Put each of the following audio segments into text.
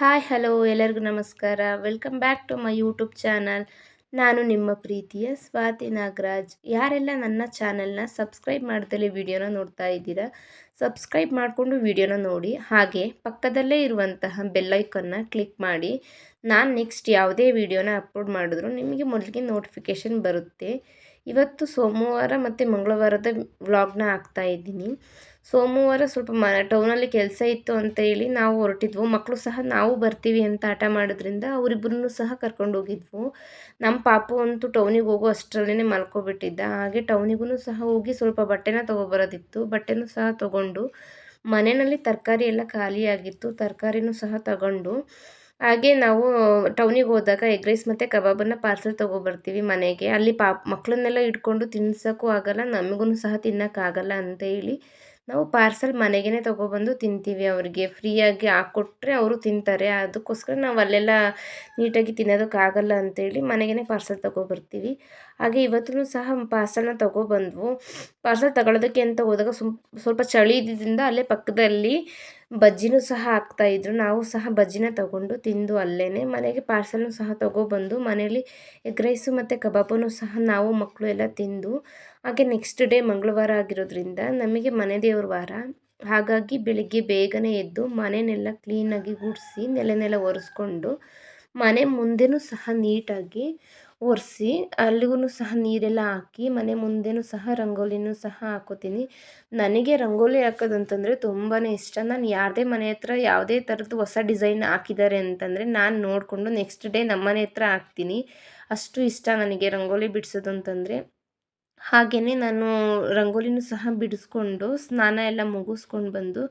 Hi hello ಎಲ್ಲರಿಗೂ ನಮಸ್ಕಾರ. Welcome back to my YouTube channel. ನಾನು ನಿಮ್ಮ ಪ್ರೀತಿಯ ಸ್ವಾತಿ ನಾಗರಾಜ್. ಯಾರೆಲ್ಲ ನನ್ನ ಚಾನಲ್ನ ಸಬ್ಸ್ಕ್ರೈಬ್ ಮಾಡ್ದಲೇ ವಿಡಿಯೋನ ನೋಡ್ತಾ ಇದ್ದೀರಾ, ಸಬ್ಸ್ಕ್ರೈಬ್ ಮಾಡಿಕೊಂಡು ವಿಡಿಯೋನ ನೋಡಿ. ಹಾಗೆ ಪಕ್ಕದಲ್ಲೇ ಇರುವಂತಹ ಬೆಲ್ಲೈಕನ್ನ ಕ್ಲಿಕ್ ಮಾಡಿ. ನಾನು ನೆಕ್ಸ್ಟ್ ಯಾವುದೇ ವಿಡಿಯೋನ ಅಪ್ಲೋಡ್ ಮಾಡಿದ್ರು ನಿಮಗೆ ಮೊದಲಿಗೆ ನೋಟಿಫಿಕೇಷನ್ ಬರುತ್ತೆ. ಇವತ್ತು ಸೋಮವಾರ ಮತ್ತು ಮಂಗಳವಾರದ ವ್ಲಾಗ್ನ ಹಾಕ್ತಾ ಇದ್ದೀನಿ. ಸೋಮವಾರ ಸ್ವಲ್ಪ ಟೌನಲ್ಲಿ ಕೆಲಸ ಇತ್ತು ಅಂತ ಹೇಳಿ ನಾವು ಹೊರಟಿದ್ವು. ಮಕ್ಕಳು ಸಹ ನಾವು ಬರ್ತೀವಿ ಅಂತ ಹಠ ಮಾಡೋದ್ರಿಂದ ಅವರಿಬ್ಬರನ್ನು ಸಹ ಕರ್ಕೊಂಡು ಹೋಗಿದ್ವು. ನಮ್ಮ ಪಾಪು ಅಂತೂ ಟೌನಿಗೆ ಹೋಗೋ ಅಷ್ಟರಲ್ಲೇ ಮಲ್ಕೊಬಿಟ್ಟಿದ್ದ. ಹಾಗೆ ಟೌನಿಗೂ ಸಹ ಹೋಗಿ ಸ್ವಲ್ಪ ಬಟ್ಟೆನ ತೊಗೊಬರೋದಿತ್ತು. ಬಟ್ಟೆನೂ ಸಹ ತೊಗೊಂಡು ಮನೆಯಲ್ಲಿ ತರಕಾರಿ ಎಲ್ಲ ಖಾಲಿಯಾಗಿತ್ತು. ತರಕಾರಿನೂ ಸಹ ತಗೊಂಡು ಹಾಗೆ ನಾವು ಟೌನಿಗೆ ಹೋದಾಗ ಎಗ್ ರೈಸ್ ಮತ್ತು ಕಬಾಬನ್ನು ಪಾರ್ಸೆಲ್ ತೊಗೊಬರ್ತೀವಿ ಮನೆಗೆ. ಅಲ್ಲಿ ಮಕ್ಕಳನ್ನೆಲ್ಲ ಇಟ್ಕೊಂಡು ತಿನ್ಸೋಕ್ಕೂ ಆಗೋಲ್ಲ, ನಮಗೂ ಸಹ ತಿನ್ನೋಕ್ಕಾಗಲ್ಲ ಅಂತ ಹೇಳಿ ನಾವು ಪಾರ್ಸೆಲ್ ಮನೆಗೇ ತೊಗೊಬಂದು ತಿಂತೀವಿ. ಅವರಿಗೆ ಫ್ರೀಯಾಗಿ ಹಾಕ್ಕೊಟ್ರೆ ಅವರು ತಿಂತಾರೆ. ಅದಕ್ಕೋಸ್ಕರ ನಾವು ಅಲ್ಲೆಲ್ಲ ನೀಟಾಗಿ ತಿನ್ನೋದಕ್ಕಾಗಲ್ಲ ಅಂತೇಳಿ ಮನೆಗೇ ಪಾರ್ಸೆಲ್ ತೊಗೊಬರ್ತೀವಿ. ಹಾಗೆ ಇವತ್ತೂ ಸಹ ಪಾರ್ಸೆಲ್ನ ತೊಗೊಬಂದ್ವು. ಪಾರ್ಸೆಲ್ ತಗೊಳ್ಳೋದಕ್ಕೆ ಅಂತ ಹೋದಾಗ ಸ್ವಲ್ಪ ಚಳಿ ಇದ್ದಿದ್ದರಿಂದ ಅಲ್ಲೇ ಪಕ್ಕದಲ್ಲಿ ಬಜ್ಜಿನೂ ಸಹ ಹಾಕ್ತಾಯಿದ್ರು. ನಾವು ಸಹ ಬಜ್ಜಿನ ತೊಗೊಂಡು ತಿಂದು ಅಲ್ಲೇ ಮನೆಗೆ ಪಾರ್ಸೆಲ್ನೂ ಸಹ ತೊಗೊಬಂದು ಮನೇಲಿ ಎಗ್ ರೈಸು ಮತ್ತು ಕಬಾಬನ್ನು ಸಹ ನಾವು ಮಕ್ಕಳು ಎಲ್ಲ ತಿಂದು. ಹಾಗೆ ನೆಕ್ಸ್ಟ್ ಡೇ ಮಂಗಳವಾರ ಆಗಿರೋದ್ರಿಂದ ನಮಗೆ ಮನೆ ದೇವ್ರ ವಾರ. ಹಾಗಾಗಿ ಬೆಳಿಗ್ಗೆ ಬೇಗನೆ ಎದ್ದು ಮನೆಯನ್ನೆಲ್ಲ ಕ್ಲೀನಾಗಿ ಗುಡಿಸಿ ನೆಲ ಒರೆಸ್ಕೊಂಡು ಮನೆ ಮುಂದೆನೂ ಸಹ ನೀಟಾಗಿ ಒರೆಸಿ ಅಲ್ಲಿಗೂ ಸಹ ನೀರೆಲ್ಲ ಹಾಕಿ ಮನೆ ಮುಂದೆನೂ ಸಹ ರಂಗೋಲಿನೂ ಸಹ ಹಾಕೋತೀನಿ. ನನಗೆ ರಂಗೋಲಿ ಹಾಕೋದಂತಂದರೆ ತುಂಬಾ ಇಷ್ಟ. ನಾನು ಯಾರದೇ ಮನೆ ಹತ್ರ ಯಾವುದೇ ಥರದ್ದು ಹೊಸ ಡಿಸೈನ್ ಹಾಕಿದ್ದಾರೆ ಅಂತಂದರೆ ನಾನು ನೋಡಿಕೊಂಡು ನೆಕ್ಸ್ಟ್ ಡೇ ನಮ್ಮ ಮನೆ ಹತ್ರ ಹಾಕ್ತೀನಿ. ಅಷ್ಟು ಇಷ್ಟ ನನಗೆ ರಂಗೋಲಿ ಬಿಡಿಸೋದು ಅಂತಂದರೆ. ಹಾಗೆಯೇ ನಾನು ರಂಗೋಲಿನೂ ಸಹ ಬಿಡಿಸ್ಕೊಂಡು ಸ್ನಾನ ಎಲ್ಲ ಮುಗಿಸ್ಕೊಂಡು ಬಂದು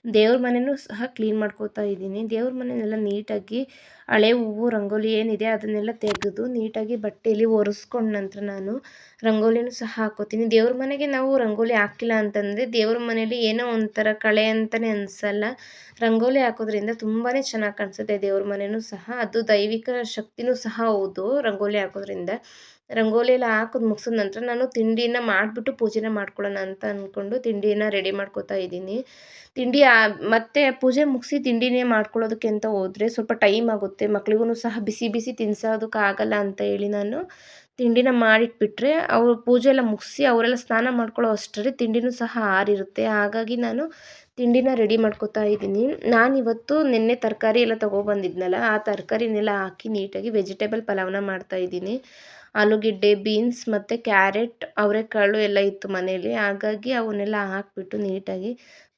ದೇವ್ರ ಮನೆಯೂ ಸಹ ಕ್ಲೀನ್ ಮಾಡ್ಕೋತಾ ಇದ್ದೀನಿ. ದೇವ್ರ ಮನೆಯನ್ನೆಲ್ಲ ನೀಟಾಗಿ ಹಳೆ ಹೂವು ರಂಗೋಲಿ ಏನಿದೆ ಅದನ್ನೆಲ್ಲ ತೆಗೆದು ನೀಟಾಗಿ ಬಟ್ಟೆಯಲ್ಲಿ ಒರೆಸ್ಕೊಂಡ ನಂತರ ನಾನು ರಂಗೋಲಿನೂ ಸಹ ಹಾಕೋತೀನಿ. ದೇವ್ರ ಮನೆಗೆ ನಾವು ರಂಗೋಲಿ ಹಾಕಿಲ್ಲ ಅಂತಂದರೆ ದೇವ್ರ ಮನೇಲಿ ಏನೋ ಒಂಥರ ಕಳೆ ಅಂತಲೇ ಅನಿಸಲ್ಲ. ರಂಗೋಲಿ ಹಾಕೋದ್ರಿಂದ ತುಂಬಾ ಚೆನ್ನಾಗಿ ಕಾಣಿಸುತ್ತೆ ದೇವ್ರ ಮನೆಯೂ ಸಹ. ಅದು ದೈವಿಕ ಶಕ್ತಿನೂ ಸಹ ಹೌದು ರಂಗೋಲಿ ಹಾಕೋದ್ರಿಂದ. ರಂಗೋಲಿ ಎಲ್ಲ ಹಾಕಿದ್ ಮುಗಿಸಿದ ನಂತರ ನಾನು ತಿಂಡಿನ ಮಾಡಿಬಿಟ್ಟು ಪೂಜೆನ ಮಾಡ್ಕೊಳ್ಳೋಣ ಅಂತ ಅಂದ್ಕೊಂಡು ತಿಂಡಿನ ರೆಡಿ ಮಾಡ್ಕೋತಾ ಇದ್ದೀನಿ. ತಿಂಡಿ ಮತ್ತೆ ಪೂಜೆ ಮುಗಿಸಿ ತಿಂಡಿನೇ ಮಾಡ್ಕೊಳ್ಳೋದಕ್ಕೆ ಅಂತ ಹೋದರೆ ಸ್ವಲ್ಪ ಟೈಮ್ ಆಗುತ್ತೆ. ಮಕ್ಳಿಗೂ ಸಹ ಬಿಸಿ ಬಿಸಿ ತಿನ್ಸೋದಕ್ಕಾಗಲ್ಲ ಅಂತ ಹೇಳಿ ನಾನು ತಿಂಡಿನ ಮಾಡಿಟ್ಬಿಟ್ರೆ ಅವರು ಪೂಜೆ ಎಲ್ಲ ಮುಗಿಸಿ ಅವರೆಲ್ಲ ಸ್ನಾನ ಮಾಡ್ಕೊಳ್ಳೋ ಅಷ್ಟರಲ್ಲಿ ತಿಂಡಿನೂ ಸಹ ಆರಿರುತ್ತೆ. ಹಾಗಾಗಿ ನಾನು ತಿಂಡಿನ ರೆಡಿ ಮಾಡ್ಕೋತಾ ಇದ್ದೀನಿ. ನಾನಿವತ್ತು ನಿನ್ನೆ ತರಕಾರಿ ಎಲ್ಲ ತೊಗೊಬಂದಿದ್ನಲ್ಲ, ಆ ತರಕಾರಿನೆಲ್ಲ ಹಾಕಿ ನೀಟಾಗಿ ವೆಜಿಟೇಬಲ್ ಪಲಾವ್ನ ಮಾಡ್ತಾಯಿದ್ದೀನಿ. ಆಲೂಗೆಡ್ಡೆ, ಬೀನ್ಸ್ ಮತ್ತು ಕ್ಯಾರೆಟ್, ಅವರೆಕಾಳು ಎಲ್ಲ ಇತ್ತು ಮನೇಲಿ. ಹಾಗಾಗಿ ಅವನ್ನೆಲ್ಲ ಹಾಕಿಬಿಟ್ಟು ನೀಟಾಗಿ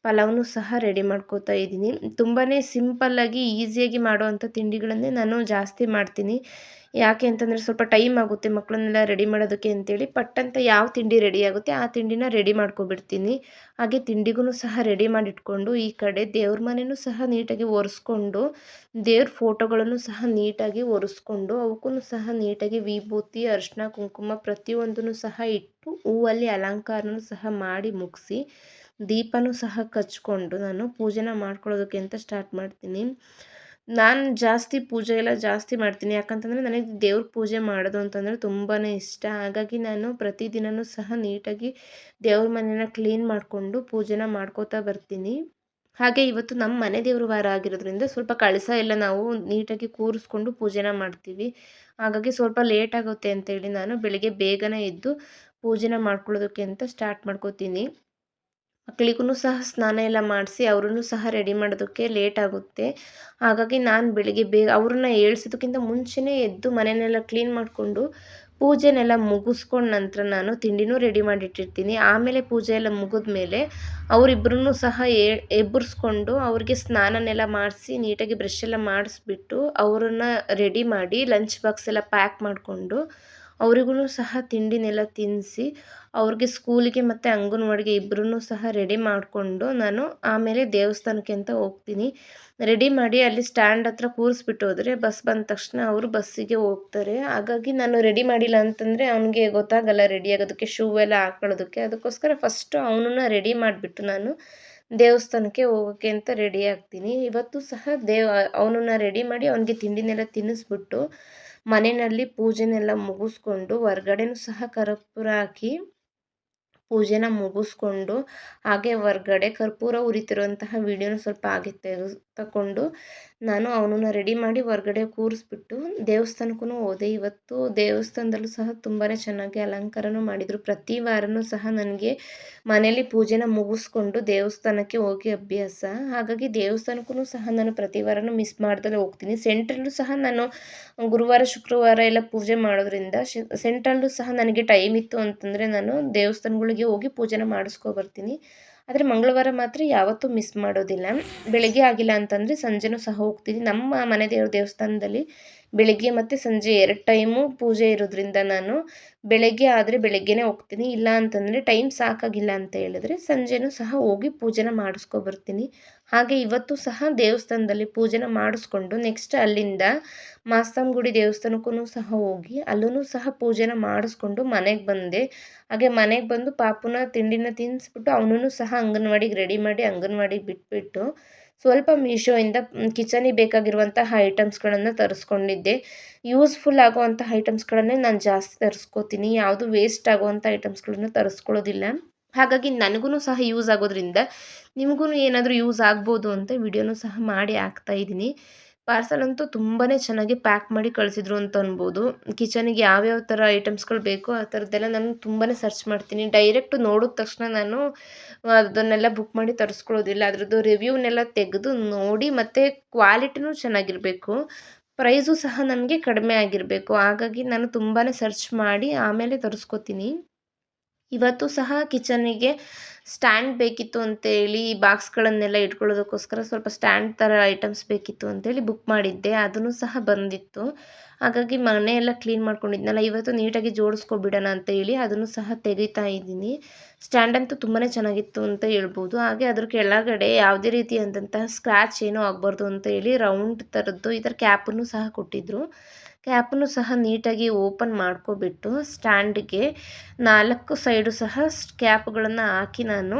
ಪಲಾವ್ನೂ ಸಹ ರೆಡಿ ಮಾಡ್ಕೋತಾ ಇದ್ದೀನಿ. ತುಂಬಾ ಸಿಂಪಲ್ಲಾಗಿ ಈಸಿಯಾಗಿ ಮಾಡೋವಂಥ ತಿಂಡಿಗಳನ್ನೇ ನಾನು ಜಾಸ್ತಿ ಮಾಡ್ತೀನಿ. ಯಾಕೆ ಅಂತಂದರೆ ಸ್ವಲ್ಪ ಟೈಮ್ ಆಗುತ್ತೆ ಮಕ್ಕಳನ್ನೆಲ್ಲ ರೆಡಿ ಮಾಡೋದಕ್ಕೆ ಅಂತೇಳಿ ಪಟ್ಟಂತ ಯಾವ ತಿಂಡಿ ರೆಡಿ ಆಗುತ್ತೆ ಆ ತಿಂಡಿನ ರೆಡಿ ಮಾಡ್ಕೊಬಿಡ್ತೀನಿ. ಹಾಗೆ ತಿಂಡಿಗೂ ಸಹ ರೆಡಿ ಮಾಡಿಟ್ಕೊಂಡು ಈ ಕಡೆ ದೇವ್ರ ಮನೆಯೂ ಸಹ ನೀಟಾಗಿ ಒರೆಸ್ಕೊಂಡು ದೇವ್ರ ಫೋಟೋಗಳನ್ನು ಸಹ ನೀಟಾಗಿ ಒರೆಸ್ಕೊಂಡು ಅವಕ್ಕೂ ಸಹ ನೀಟಾಗಿ ವಿಭೂತಿ, ಅರಿಶಿನ, ಕುಂಕುಮ ಪ್ರತಿಯೊಂದನ್ನು ಸಹ ಇಟ್ಟು ಹೂವಲ್ಲಿ ಅಲಂಕಾರನೂ ಸಹ ಮಾಡಿ ಮುಗಿಸಿ ದೀಪನೂ ಸಹ ಹಚ್ಕೊಂಡು ನಾನು ಪೂಜೆನ ಮಾಡ್ಕೊಳ್ಳೋದಕ್ಕೆ ಅಂತ ಸ್ಟಾರ್ಟ್ ಮಾಡ್ತೀನಿ. ನಾನು ಜಾಸ್ತಿ ಪೂಜೆ ಎಲ್ಲ ಜಾಸ್ತಿ ಮಾಡ್ತೀನಿ. ಯಾಕಂತಂದರೆ ನನಗೆ ದೇವ್ರ ಪೂಜೆ ಮಾಡೋದು ಅಂತಂದರೆ ತುಂಬಾ ಇಷ್ಟ. ಹಾಗಾಗಿ ನಾನು ಪ್ರತಿದಿನವೂ ಸಹ ನೀಟಾಗಿ ದೇವ್ರ ಮನೆನ ಕ್ಲೀನ್ ಮಾಡಿಕೊಂಡು ಪೂಜೆನ ಮಾಡ್ಕೋತಾ ಬರ್ತೀನಿ. ಹಾಗೆ ಇವತ್ತು ನಮ್ಮ ಮನೆ ದೇವ್ರ ವಾರ ಆಗಿರೋದ್ರಿಂದ ಸ್ವಲ್ಪ ಕಳಸ ಎಲ್ಲ ನಾವು ನೀಟಾಗಿ ಕೂರಿಸ್ಕೊಂಡು ಪೂಜೆನ ಮಾಡ್ತೀವಿ. ಹಾಗಾಗಿ ಸ್ವಲ್ಪ ಲೇಟ್ ಆಗುತ್ತೆ ಅಂತೇಳಿ ನಾನು ಬೆಳಿಗ್ಗೆ ಬೇಗನೆ ಎದ್ದು ಪೂಜೆನ ಮಾಡ್ಕೊಳ್ಳೋದಕ್ಕೆ ಅಂತ ಸ್ಟಾರ್ಟ್ ಮಾಡ್ಕೋತೀನಿ. ಮಕ್ಕಳಿಗೂ ಸಹ ಸ್ನಾನ ಎಲ್ಲ ಮಾಡಿಸಿ ಅವ್ರನ್ನೂ ಸಹ ರೆಡಿ ಮಾಡೋದಕ್ಕೆ ಲೇಟ್ ಆಗುತ್ತೆ. ಹಾಗಾಗಿ ನಾನು ಬೆಳಿಗ್ಗೆ ಬೇಗ ಅವ್ರನ್ನ ಏಳ್ಸೋದಕ್ಕಿಂತ ಮುಂಚೆನೇ ಎದ್ದು ಮನೆಯನ್ನೆಲ್ಲ ಕ್ಲೀನ್ ಮಾಡಿಕೊಂಡು ಪೂಜೆನೆಲ್ಲ ಮುಗಿಸ್ಕೊಂಡ ನಂತರ ನಾನು ತಿಂಡಿನೂ ರೆಡಿ ಮಾಡಿಟ್ಟಿರ್ತೀನಿ. ಆಮೇಲೆ ಪೂಜೆ ಎಲ್ಲ ಮುಗಿದ್ಮೇಲೆ ಅವರಿಬ್ಬರನ್ನೂ ಸಹ ಎಬ್ಬರಿಸ್ಕೊಂಡು ಅವ್ರಿಗೆ ಸ್ನಾನನೆಲ್ಲ ಮಾಡಿಸಿ ನೀಟಾಗಿ ಬ್ರಷ್ ಎಲ್ಲ ಮಾಡಿಸ್ಬಿಟ್ಟು ಅವರನ್ನು ರೆಡಿ ಮಾಡಿ ಲಂಚ್ ಬಾಕ್ಸ್ ಎಲ್ಲ ಪ್ಯಾಕ್ ಮಾಡಿಕೊಂಡು ಅವ್ರಿಗೂ ಸಹ ತಿಂಡಿನೆಲ್ಲ ತಿನ್ನಿಸಿ ಅವ್ರಿಗೆ ಸ್ಕೂಲಿಗೆ ಮತ್ತು ಅಂಗನವಾಡಿಗೆ ಇಬ್ಬರನ್ನೂ ಸಹ ರೆಡಿ ಮಾಡಿಕೊಂಡು ನಾನು ಆಮೇಲೆ ದೇವಸ್ಥಾನಕ್ಕೆ ಅಂತ ಹೋಗ್ತೀನಿ. ರೆಡಿ ಮಾಡಿ ಅಲ್ಲಿ ಸ್ಟ್ಯಾಂಡ್ ಹತ್ರ ಕೂರಿಸ್ಬಿಟ್ಟು ಹೋದರೆ ಬಸ್ ಬಂದ ತಕ್ಷಣ ಅವರು ಬಸ್ಸಿಗೆ ಹೋಗ್ತಾರೆ. ಹಾಗಾಗಿ ನಾನು ರೆಡಿ ಮಾಡಿಲ್ಲ ಅಂತಂದರೆ ಅವನಿಗೆ ಗೊತ್ತಾಗಲ್ಲ ರೆಡಿ ಆಗೋದಕ್ಕೆ, ಶೂ ಎಲ್ಲ ಹಾಕೊಳ್ಳೋದಕ್ಕೆ. ಅದಕ್ಕೋಸ್ಕರ ಫಸ್ಟು ಅವನನ್ನ ರೆಡಿ ಮಾಡಿಬಿಟ್ಟು ನಾನು ದೇವಸ್ಥಾನಕ್ಕೆ ಹೋಗೋಕ್ಕೆ ಅಂತ ರೆಡಿ ಆಗ್ತೀನಿ. ಇವತ್ತು ಸಹ ಅವನನ್ನ ರೆಡಿ ಮಾಡಿ ಅವನಿಗೆ ತಿಂಡಿನೆಲ್ಲ ತಿನ್ನಿಸ್ಬಿಟ್ಟು ಮನೆಯಲ್ಲಿ ಪೂಜೆನೆಲ್ಲ ಮುಗಿಸ್ಕೊಂಡು ಹೊರ್ಗಡೆನೂ ಸಹ ಕರ್ಪೂರ ಹಾಕಿ ಪೂಜೆನ ಮುಗಿಸ್ಕೊಂಡು ಹಾಗೆ ಹೊರ್ಗಡೆ ಕರ್ಪೂರ ಉರಿತಿರುವಂತಹ ವೀಡಿಯೋನ ಸ್ವಲ್ಪ ಹಾಗೆ ತಗೊಂಡು ನಾನು ಅವನನ್ನ ರೆಡಿ ಮಾಡಿ ಹೊರ್ಗಡೆ ಕೂರಿಸ್ಬಿಟ್ಟು ದೇವಸ್ಥಾನಕ್ಕೂ ಹೋದೆ. ಇವತ್ತು ದೇವಸ್ಥಾನದಲ್ಲೂ ಸಹ ತುಂಬಾ ಚೆನ್ನಾಗಿ ಅಲಂಕಾರನೂ ಮಾಡಿದರು. ಪ್ರತಿ ವಾರವೂ ಸಹ ನನಗೆ ಮನೇಲಿ ಪೂಜೆನ ಮುಗಿಸ್ಕೊಂಡು ದೇವಸ್ಥಾನಕ್ಕೆ ಹೋಗಿ ಅಭ್ಯಾಸ. ಹಾಗಾಗಿ ದೇವಸ್ಥಾನಕ್ಕೂ ಸಹ ನಾನು ಪ್ರತಿ ವಾರವೂ ಮಿಸ್ ಮಾಡ್ದಲೇ ಹೋಗ್ತೀನಿ. ಸೆಂಟ್ರಲ್ಲೂ ಸಹ ನಾನು ಗುರುವಾರ ಶುಕ್ರವಾರ ಎಲ್ಲ ಪೂಜೆ ಮಾಡೋದ್ರಿಂದ ಸೆಂಟ್ರಲ್ಲೂ ಸಹ ನನಗೆ ಟೈಮ್ ಇತ್ತು ಅಂತಂದರೆ ನಾನು ದೇವಸ್ಥಾನಗಳಿಗೆ ಹೋಗಿ ಪೂಜೆನ ಮಾಡಿಸ್ಕೊಬರ್ತೀನಿ. ಆದರೆ ಮಂಗಳವಾರ ಮಾತ್ರ ಯಾವತ್ತೂ ಮಿಸ್ ಮಾಡೋದಿಲ್ಲ. ಬೆಳಗ್ಗೆ ಆಗಿಲ್ಲ ಅಂತಂದರೆ ಸಂಜೆನೂ ಸಹ ಹೋಗ್ತೀನಿ. ನಮ್ಮ ಮನೆ ದೇವ್ರ ದೇವಸ್ಥಾನದಲ್ಲಿ ಬೆಳಗ್ಗೆ ಮತ್ತು ಸಂಜೆ 2 ಟೈಮು ಪೂಜೆ ಇರೋದ್ರಿಂದ ನಾನು ಬೆಳಗ್ಗೆ ಆದರೆ ಬೆಳಗ್ಗೆನೇ ಹೋಗ್ತೀನಿ. ಇಲ್ಲ ಅಂತಂದರೆ ಟೈಮ್ ಸಾಕಾಗಿಲ್ಲ ಅಂತ ಹೇಳಿದ್ರೆ ಸಂಜೆನೂ ಸಹ ಹೋಗಿ ಪೂಜೆನ ಮಾಡಿಸ್ಕೊಬರ್ತೀನಿ. ಹಾಗೆ ಇವತ್ತು ಸಹ ದೇವಸ್ಥಾನದಲ್ಲಿ ಪೂಜೆನ ಮಾಡಿಸ್ಕೊಂಡು ನೆಕ್ಸ್ಟ್ ಅಲ್ಲಿಂದ ಮಾಸ್ತಂಗುಡಿ ದೇವಸ್ಥಾನಕ್ಕೂ ಸಹ ಹೋಗಿ ಅಲ್ಲೂ ಸಹ ಪೂಜೆನ ಮಾಡಿಸ್ಕೊಂಡು ಮನೆಗೆ ಬಂದೆ. ಹಾಗೆ ಮನೆಗೆ ಬಂದು ಪಾಪುನ ತಿಂಡಿನ ತಿನ್ನಿಸ್ಬಿಟ್ಟು ಅವನೂ ಸಹ ಅಂಗನವಾಡಿಗೆ ರೆಡಿ ಮಾಡಿ ಅಂಗನವಾಡಿಗೆ ಬಿಟ್ಬಿಟ್ಟು ಸ್ವಲ್ಪ ಮೀಶೋಯಿಂದ ಕಿಚನಿಗೆ ಬೇಕಾಗಿರುವಂತಹ ಐಟಮ್ಸ್ಗಳನ್ನು ತರಿಸ್ಕೊಂಡಿದ್ದೆ. ಯೂಸ್ಫುಲ್ ಆಗುವಂಥ ಐಟಮ್ಸ್ಗಳನ್ನೇ ನಾನು ಜಾಸ್ತಿ ತರಿಸ್ಕೋತೀನಿ. ಯಾವುದು ವೇಸ್ಟ್ ಆಗುವಂಥ ಐಟಮ್ಸ್ಗಳನ್ನು ತರಿಸ್ಕೊಳ್ಳೋದಿಲ್ಲ. ಹಾಗಾಗಿ ನನಗೂ ಸಹ ಯೂಸ್ ಆಗೋದ್ರಿಂದ ನಿಮಗೂ ಏನಾದರೂ ಯೂಸ್ ಆಗ್ಬೋದು ಅಂತ ವಿಡಿಯೋನೂ ಸಹ ಮಾಡಿ ಹಾಕ್ತಾಯಿದ್ದೀನಿ. ಪಾರ್ಸಲ್ ಅಂತೂ ತುಂಬಾ ಚೆನ್ನಾಗಿ ಪ್ಯಾಕ್ ಮಾಡಿ ಕಳಿಸಿದ್ರು ಅಂತ ಅನ್ಬೋದು. ಕಿಚನಿಗೆ ಯಾವ್ಯಾವ ಥರ ಐಟಮ್ಸ್ಗಳು ಬೇಕೋ ಆ ಥರದ್ದೆಲ್ಲ ನಾನು ತುಂಬಾ ಸರ್ಚ್ ಮಾಡ್ತೀನಿ. ಡೈರೆಕ್ಟ್ ನೋಡಿದ ತಕ್ಷಣ ನಾನು ಅದನ್ನೆಲ್ಲ ಬುಕ್ ಮಾಡಿ ತರಿಸ್ಕೊಳ್ಳೋದಿಲ್ಲ. ಅದ್ರದ್ದು ರಿವ್ಯೂನೆಲ್ಲ ತೆಗೆದು ನೋಡಿ ಮತ್ತು ಕ್ವಾಲಿಟಿನೂ ಚೆನ್ನಾಗಿರಬೇಕು. ಪ್ರೈಸು ಸಹ ನಮಗೆ ಕಡಿಮೆ ಆಗಿರಬೇಕು. ಹಾಗಾಗಿ ನಾನು ತುಂಬಾ ಸರ್ಚ್ ಮಾಡಿ ಆಮೇಲೆ ತರಿಸ್ಕೋತೀನಿ. ಇವತ್ತು ಸಹ ಕಿಚನಿಗೆ ಸ್ಟ್ಯಾಂಡ್ ಬೇಕಿತ್ತು ಅಂತೇಳಿ ಬಾಕ್ಸ್ಗಳನ್ನೆಲ್ಲ ಇಟ್ಕೊಳ್ಳೋದಕ್ಕೋಸ್ಕರ ಸ್ವಲ್ಪ ಸ್ಟ್ಯಾಂಡ್ ಥರ ಐಟಮ್ಸ್ ಬೇಕಿತ್ತು ಅಂತೇಳಿ ಬುಕ್ ಮಾಡಿದ್ದೆ. ಅದೂ ಸಹ ಬಂದಿತ್ತು. ಹಾಗಾಗಿ ಮನೆಯೆಲ್ಲ ಕ್ಲೀನ್ ಮಾಡ್ಕೊಂಡಿದ್ನಲ್ಲ, ಇವತ್ತು ನೀಟಾಗಿ ಜೋಡಿಸ್ಕೊಬಿಡೋಣ ಅಂತ ಹೇಳಿ ಅದನ್ನು ಸಹ ತೆಗಿತಾ ಇದ್ದೀನಿ. ಸ್ಟ್ಯಾಂಡ್ ಅಂತೂ ತುಂಬಾ ಚೆನ್ನಾಗಿತ್ತು ಅಂತ ಹೇಳ್ಬೋದು. ಹಾಗೆ ಅದ್ರ ಕೆಳಗಡೆ ಯಾವುದೇ ರೀತಿಯಾದಂತಹ ಸ್ಕ್ರ್ಯಾಚ್ ಏನೂ ಆಗಬಾರ್ದು ಅಂತ ಹೇಳಿ ರೌಂಡ್ ಥರದ್ದು ಈ ಥರ ಕ್ಯಾಪನ್ನು ಸಹ ಕೊಟ್ಟಿದ್ದರು. ಕ್ಯಾಪನ್ನು ಸಹ ನೀಟಾಗಿ ಓಪನ್ ಮಾಡ್ಕೊಬಿಟ್ಟು ಸ್ಟ್ಯಾಂಡ್ಗೆ 4 ಸೈಡು ಸಹ ಕ್ಯಾಪ್ಗಳನ್ನು ಹಾಕಿ ನಾನು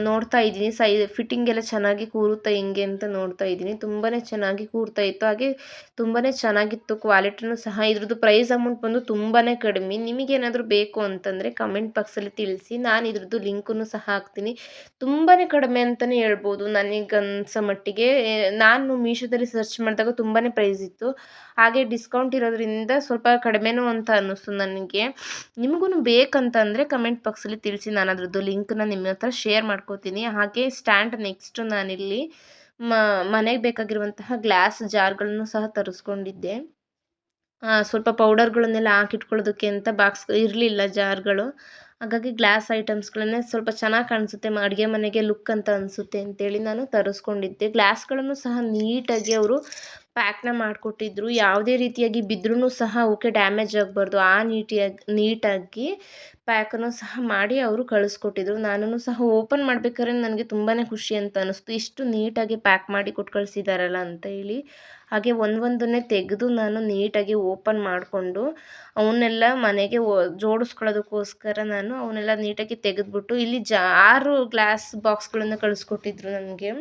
ನೋಡ್ತಾ ಇದ್ದೀನಿ. ಫಿಟ್ಟಿಂಗ್ ಎಲ್ಲ ಚೆನ್ನಾಗಿ ಕೂರುತ್ತಾ ಹೆಂಗೆ ಅಂತ ನೋಡ್ತಾ ಇದ್ದೀನಿ. ತುಂಬಾ ಚೆನ್ನಾಗಿ ಕೂರ್ತಾ ಇತ್ತು. ಹಾಗೆ ತುಂಬಾ ಚೆನ್ನಾಗಿತ್ತು ಕ್ವಾಲಿಟಿನೂ ಸಹ. ಇದ್ರದ್ದು ಪ್ರೈಸ್ ಅಮೌಂಟ್ ಬಂದು ತುಂಬಾ ಕಡಿಮೆ. ನಿಮಗೇನಾದರೂ ಬೇಕು ಅಂತಂದರೆ ಕಮೆಂಟ್ ಬಾಕ್ಸಲ್ಲಿ ತಿಳಿಸಿ. ನಾನು ಇದ್ರದ್ದು ಲಿಂಕನ್ನು ಸಹ ಹಾಕ್ತೀನಿ. ತುಂಬಾ ಕಡಿಮೆ ಅಂತಲೇ ಹೇಳ್ಬೋದು ನನಗನ್ಸೋ ಮಟ್ಟಿಗೆ. ನಾನು ಮೀಶೋದಲ್ಲಿ ಸರ್ಚ್ ಮಾಡಿದಾಗ ತುಂಬಾ ಪ್ರೈಸ್ ಇತ್ತು. ಹಾಗೆ ಡಿಸ್ಕೌಂಟ್ ಇರೋದ್ರಿಂದ ಸ್ವಲ್ಪ ಕಡಿಮೆನೂ ಅಂತ ಅನ್ನಿಸ್ತು ನನಗೆ. ನಿಮಗೂ ಬೇಕಂತಂದರೆ ಕಮೆಂಟ್ ಬಾಕ್ಸಲ್ಲಿ ತಿಳಿಸಿ. ನಾನು ಅದ್ರದ್ದು ಲಿಂಕನ್ನ ನಿಮ್ಮ ಹತ್ರ ಶೇರ್ ಮಾಡ್ಕೋತೀನಿ. ಹಾಗೆ ಸ್ಟ್ಯಾಂಡ್ ನೆಕ್ಸ್ಟ್ ನಾನಿಲ್ಲಿ ಮನೆಗೆ ಬೇಕಾಗಿರುವಂತಹ ಗ್ಲಾಸ್ ಜಾರ್ಗಳನ್ನು ಸಹ ತರಿಸ್ಕೊಂಡಿದ್ದೆ. ಸ್ವಲ್ಪ ಪೌಡರ್ಗಳನ್ನೆಲ್ಲ ಹಾಕಿಟ್ಕೊಳ್ಳೋದಕ್ಕೆ ಅಂತ ಬಾಕ್ಸ್ ಇರಲಿಲ್ಲ ಜಾರ್ಗಳು. ಹಾಗಾಗಿ ಗ್ಲಾಸ್ ಐಟಮ್ಸ್ಗಳನ್ನೇ ಸ್ವಲ್ಪ ಚೆನ್ನಾಗಿ ಕಾಣಿಸುತ್ತೆ ಅಡುಗೆ ಮನೆಗೆ ಲುಕ್ ಅಂತ ಅನಿಸುತ್ತೆ ಅಂತೇಳಿ ನಾನು ತರಿಸ್ಕೊಂಡಿದ್ದೆ. ಗ್ಲಾಸ್ಗಳನ್ನು ಸಹ ನೀಟಾಗಿ ಅವರು ಪ್ಯಾಕ್ನ ಮಾಡಿಕೊಟ್ಟಿದ್ರು. ಯಾವುದೇ ರೀತಿಯಾಗಿ ಬಿದ್ರೂ ಸಹ ಅವಕ್ಕೆ ಡ್ಯಾಮೇಜ್ ಆಗಬಾರ್ದು ಆ ನೀಟಾಗಿ ಪ್ಯಾಕನ್ನು ಸಹ ಮಾಡಿ ಅವರು ಕಳಿಸ್ಕೊಟ್ಟಿದ್ರು. ನಾನೂ ಸಹ ಓಪನ್ ಮಾಡ್ಬೇಕಾದ್ರೆ ನನಗೆ ತುಂಬಾ ಖುಷಿ ಅಂತ ಅನ್ನಿಸ್ತು. ಇಷ್ಟು ನೀಟಾಗಿ ಪ್ಯಾಕ್ ಮಾಡಿ ಕೊಟ್ಟು ಕಳಿಸಿದಾರಲ್ಲ ಅಂತ ಹೇಳಿ. ಹಾಗೆ ಒಂದೊಂದನ್ನೇ ತೆಗೆದು ನಾನು ನೀಟಾಗಿ ಓಪನ್ ಮಾಡಿಕೊಂಡು ಅವನ್ನೆಲ್ಲ ಮನೆಗೆ ಜೋಡಿಸ್ಕೊಳ್ಳೋದಕ್ಕೋಸ್ಕರ ನಾನು ಅವನ್ನೆಲ್ಲ ನೀಟಾಗಿ ತೆಗೆದ್ಬಿಟ್ಟು ಇಲ್ಲಿ 6 ಗ್ಲಾಸ್ ಬಾಕ್ಸ್ಗಳನ್ನು ಕಳಿಸ್ಕೊಟ್ಟಿದ್ರು ನನಗೆ.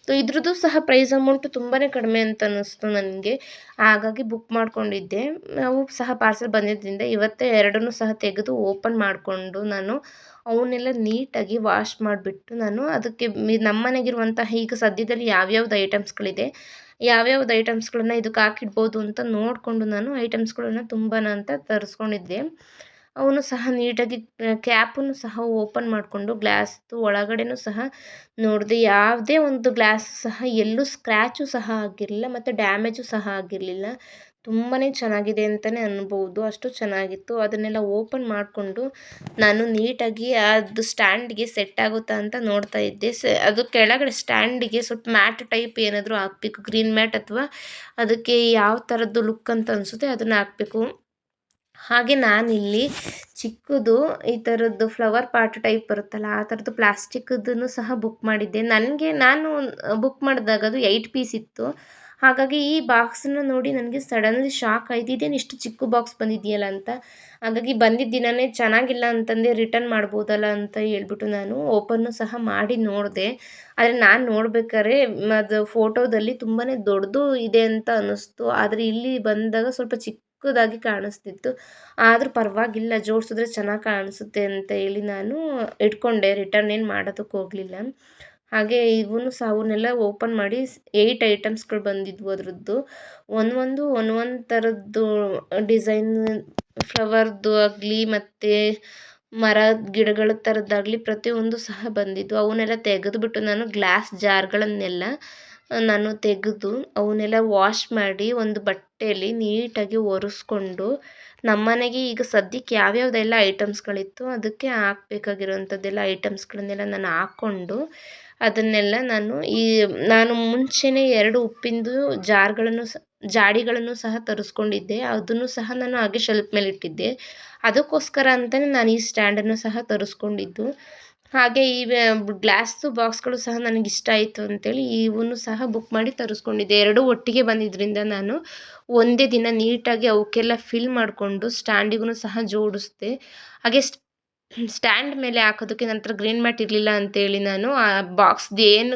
ಇದ್ರದ್ದು ಸಹ ಪ್ರೈಸ್ ಅಮೌಂಟು ತುಂಬಾ ಕಡಿಮೆ ಅಂತ ಅನ್ನಿಸ್ತು ನನಗೆ. ಹಾಗಾಗಿ ಬುಕ್ ಮಾಡ್ಕೊಂಡಿದ್ದೆ. ಅವು ಸಹ ಪಾರ್ಸೆಲ್ ಬಂದಿದ್ದರಿಂದ ಇವತ್ತೇ 2 ಸಹ ತೆಗೆದು ಓಪನ್ ಮಾಡಿಕೊಂಡು ನಾನು ಅವನ್ನೆಲ್ಲ ನೀಟಾಗಿ ವಾಶ್ ಮಾಡಿಬಿಟ್ಟು ನಾನು ಅದಕ್ಕೆ ನಮ್ಮ ಮನೆಗಿರುವಂತಹ ಈಗ ಸದ್ಯದಲ್ಲಿ ಯಾವ್ಯಾವ್ದು ಐಟಮ್ಸ್ಗಳಿದೆ, ಯಾವ್ಯಾವ್ದು ಐಟಮ್ಸ್ಗಳನ್ನ ಇದಕ್ಕೆ ಹಾಕಿಡ್ಬೋದು ಅಂತ ನೋಡಿಕೊಂಡು ನಾನು ಐಟಮ್ಸ್ಗಳನ್ನ ತುಂಬಾನ ಅಂತ ತರಿಸ್ಕೊಂಡಿದ್ದೆ. ಅವನು ಸಹ ನೀಟಾಗಿ ಕ್ಯಾಪನ್ನು ಸಹ ಓಪನ್ ಮಾಡಿಕೊಂಡು ಗ್ಲಾಸ್ದು ಒಳಗಡೆನೂ ಸಹ ನೋಡಿದೆ. ಯಾವುದೇ ಒಂದು ಗ್ಲಾಸ್ ಸಹ ಎಲ್ಲೂ ಸ್ಕ್ರ್ಯಾಚು ಸಹ ಆಗಿರಲಿಲ್ಲ ಮತ್ತು ಡ್ಯಾಮೇಜು ಸಹ ಆಗಿರಲಿಲ್ಲ. ತುಂಬಾ ಚೆನ್ನಾಗಿದೆ ಅಂತಲೇ ಅನ್ಬೋದು. ಅಷ್ಟು ಚೆನ್ನಾಗಿತ್ತು. ಅದನ್ನೆಲ್ಲ ಓಪನ್ ಮಾಡಿಕೊಂಡು ನಾನು ನೀಟಾಗಿ ಅದು ಸ್ಟ್ಯಾಂಡಿಗೆ ಸೆಟ್ ಆಗುತ್ತಾ ಅಂತ ನೋಡ್ತಾ ಇದ್ದೆ. ಅದು ಕೆಳಗಡೆ ಸ್ಟ್ಯಾಂಡಿಗೆ ಸ್ವಲ್ಪ ಮ್ಯಾಟ್ ಟೈಪ್ ಏನಾದರೂ ಹಾಕಬೇಕು. ಗ್ರೀನ್ ಮ್ಯಾಟ್ ಅಥವಾ ಅದಕ್ಕೆ ಯಾವ ಥರದ್ದು ಲುಕ್ ಅಂತ ಅನಿಸುತ್ತೆ ಅದನ್ನು ಹಾಕಬೇಕು. ಹಾಗೆ ನಾನಿಲ್ಲಿ ಚಿಕ್ಕದು ಈ ಥರದ್ದು ಫ್ಲವರ್ ಪಾಟ್ ಟೈಪ್ ಬರುತ್ತಲ್ಲ ಆ ಥರದ್ದು ಪ್ಲಾಸ್ಟಿಕ್ಕದನ್ನು ಸಹ ಬುಕ್ ಮಾಡಿದ್ದೆ. ನಾನು ಬುಕ್ ಮಾಡಿದಾಗ ಅದು 8 ಪೀಸ್ ಇತ್ತು. ಹಾಗಾಗಿ ಈ ಬಾಕ್ಸನ್ನು ನೋಡಿ ನನಗೆ ಸಡನ್ಲಿ ಶಾಕ್ ಆಯಿತು. ಇದೇನು ಇಷ್ಟು ಚಿಕ್ಕ ಬಾಕ್ಸ್ ಬಂದಿದೆಯಲ್ಲ ಅಂತ. ಹಾಗಾಗಿ ಬಂದಿದ್ದ ದಿನವೇ ಚೆನ್ನಾಗಿಲ್ಲ ಅಂತಂದೆ ರಿಟರ್ನ್ ಮಾಡ್ಬೋದಲ್ಲ ಅಂತ ಹೇಳ್ಬಿಟ್ಟು ನಾನು ಓಪನ್ನು ಸಹ ಮಾಡಿ ನೋಡಿದೆ. ಆದರೆ ನಾನು ನೋಡ್ಬೇಕಾದ್ರೆ ಅದು ಫೋಟೋದಲ್ಲಿ ತುಂಬಾ ದೊಡ್ಡದು ಇದೆ ಅಂತ ಅನ್ನಿಸ್ತು. ಆದರೆ ಇಲ್ಲಿ ಬಂದಾಗ ಸ್ವಲ್ಪ ಚಿಕ್ಕದಾಗಿ ಕಾಣಿಸ್ತಿತ್ತು. ಆದರೂ ಪರವಾಗಿಲ್ಲ ಜೋಡಿಸಿದ್ರೆ ಚೆನ್ನಾಗಿ ಕಾಣಿಸುತ್ತೆ ಅಂತ ಹೇಳಿ ನಾನು ಇಟ್ಕೊಂಡೆ. ರಿಟರ್ನ್ ಏನು ಮಾಡೋದಕ್ಕೆ ಹೋಗಲಿಲ್ಲ. ಹಾಗೆ ಇವನು ಸಹ ಅವನ್ನೆಲ್ಲ ಓಪನ್ ಮಾಡಿ 8 ಐಟಮ್ಸ್ಗಳು ಬಂದಿದ್ವು ಅದರದ್ದು. ಒಂದೊಂದು ಥರದ್ದು ಡಿಸೈನ್ ಫ್ಲವರ್ದು ಆಗಲಿ ಮತ್ತು ಮರದ ಗಿಡಗಳ ಥರದ್ದಾಗಲಿ ಪ್ರತಿಯೊಂದು ಸಹ ಬಂದಿದ್ದು. ಅವನ್ನೆಲ್ಲ ತೆಗೆದುಬಿಟ್ಟು ನಾನು ಗ್ಲಾಸ್ ಜಾರ್ಗಳನ್ನೆಲ್ಲ ನಾನು ತೆಗೆದು ಅವನ್ನೆಲ್ಲ ವಾಶ್ ಮಾಡಿ ಒಂದು ಬಟ್ಟೆಯಲ್ಲಿ ನೀಟಾಗಿ ಒರೆಸ್ಕೊಂಡು ನಮ್ಮನೆಗೆ ಈಗ ಸದ್ಯಕ್ಕೆ ಯಾವ್ಯಾವ್ದೆಲ್ಲ ಐಟಮ್ಸ್ಗಳಿತ್ತು ಅದಕ್ಕೆ ಹಾಕ್ಬೇಕಾಗಿರೋವಂಥದ್ದೆಲ್ಲ ಐಟಮ್ಸ್ಗಳನ್ನೆಲ್ಲ ನಾನು ಹಾಕ್ಕೊಂಡು ಅದನ್ನೆಲ್ಲ ನಾನು ಮುಂಚೆನೇ 2 ಉಪ್ಪಿಂದು ಜಾಡಿಗಳನ್ನು ಸಹ ತರಿಸ್ಕೊಂಡಿದ್ದೆ. ಅದನ್ನು ಸಹ ನಾನು ಹಾಗೆ ಶೆಲ್ಫ್ ಮೇಲೆ ಇಟ್ಟಿದ್ದೆ. ಅದಕ್ಕೋಸ್ಕರ ಅಂತಲೇ ನಾನು ಈ ಸ್ಟ್ಯಾಂಡನ್ನು ಸಹ ತರಿಸ್ಕೊಂಡಿದ್ದು. ಹಾಗೆ ಈ ಗ್ಲಾಸ್ದು ಬಾಕ್ಸ್ಗಳು ಸಹ ನನಗಿಷ್ಟ ಆಯಿತು ಅಂತೇಳಿ ಇವನ್ನು ಸಹ ಬುಕ್ ಮಾಡಿ ತರಿಸ್ಕೊಂಡಿದ್ದೆ. 2 ಒಟ್ಟಿಗೆ ಬಂದಿದ್ದರಿಂದ ನಾನು ಒಂದೇ ದಿನ ನೀಟಾಗಿ ಅವಕ್ಕೆಲ್ಲ ಫಿಲ್ ಮಾಡಿಕೊಂಡು ಸ್ಟ್ಯಾಂಡಿಗೂ ಸಹ ಜೋಡಿಸ್ದೆ. ಹಾಗೆ ಸ್ಟ್ಯಾಂಡ್ ಮೇಲೆ ಹಾಕೋದಕ್ಕೆ ನನ್ನ ಹತ್ರ ಗ್ರೀನ್ ಮ್ಯಾಟ್ ಇರಲಿಲ್ಲ ಅಂತೇಳಿ ನಾನು ಆ ಬಾಕ್ಸ್ದು ಏನು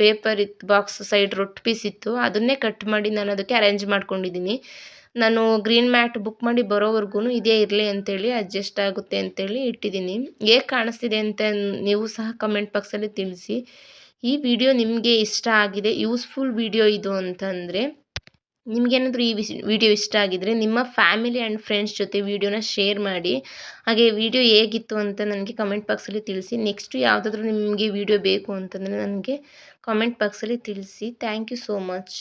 ಪೇಪರ್ ಇತ್ತು, ಬಾಕ್ಸ್ ಸೈಡ್ ರೊಟ್ಟಿ ಪೀಸ್ ಇತ್ತು ಅದನ್ನೇ ಕಟ್ ಮಾಡಿ ನಾನು ಅದಕ್ಕೆ ಅರೇಂಜ್ ಮಾಡ್ಕೊಂಡಿದ್ದೀನಿ. ನಾನು ಗ್ರೀನ್ ಮ್ಯಾಟ್ ಬುಕ್ ಮಾಡಿ ಬರೋವರೆಗೂ ಇದೇ ಇರಲಿ ಅಂತೇಳಿ ಅಡ್ಜಸ್ಟ್ ಆಗುತ್ತೆ ಅಂತೇಳಿ ಇಟ್ಟಿದ್ದೀನಿ. ಹೇಗೆ ಕಾಣಿಸ್ತಿದೆ ಅಂತ ನೀವು ಸಹ ಕಮೆಂಟ್ ಬಾಕ್ಸಲ್ಲಿ ತಿಳಿಸಿ. ಈ ವಿಡಿಯೋ ನಿಮಗೆ ಇಷ್ಟ ಆಗಿದೆ, ಯೂಸ್ಫುಲ್ ವಿಡಿಯೋ ಇದು ಅಂತಂದರೆ, ನಿಮಗೇನಾದರೂ ಈ ವಿಡಿಯೋ ಇಷ್ಟ ಆಗಿದರೆ ನಿಮ್ಮ ಫ್ಯಾಮಿಲಿ ಆ್ಯಂಡ್ ಫ್ರೆಂಡ್ಸ್ ಜೊತೆ ವಿಡಿಯೋನ ಶೇರ್ ಮಾಡಿ. ಹಾಗೆ ವಿಡಿಯೋ ಹೇಗಿತ್ತು ಅಂತ ನನಗೆ ಕಮೆಂಟ್ ಬಾಕ್ಸಲ್ಲಿ ತಿಳಿಸಿ. ನೆಕ್ಸ್ಟು ಯಾವುದಾದ್ರೂ ನಿಮಗೆ ವಿಡಿಯೋ ಬೇಕು ಅಂತಂದರೆ ನನಗೆ ಕಾಮೆಂಟ್ ಬಾಕ್ಸಲ್ಲಿ ತಿಳಿಸಿ. Thank you so much.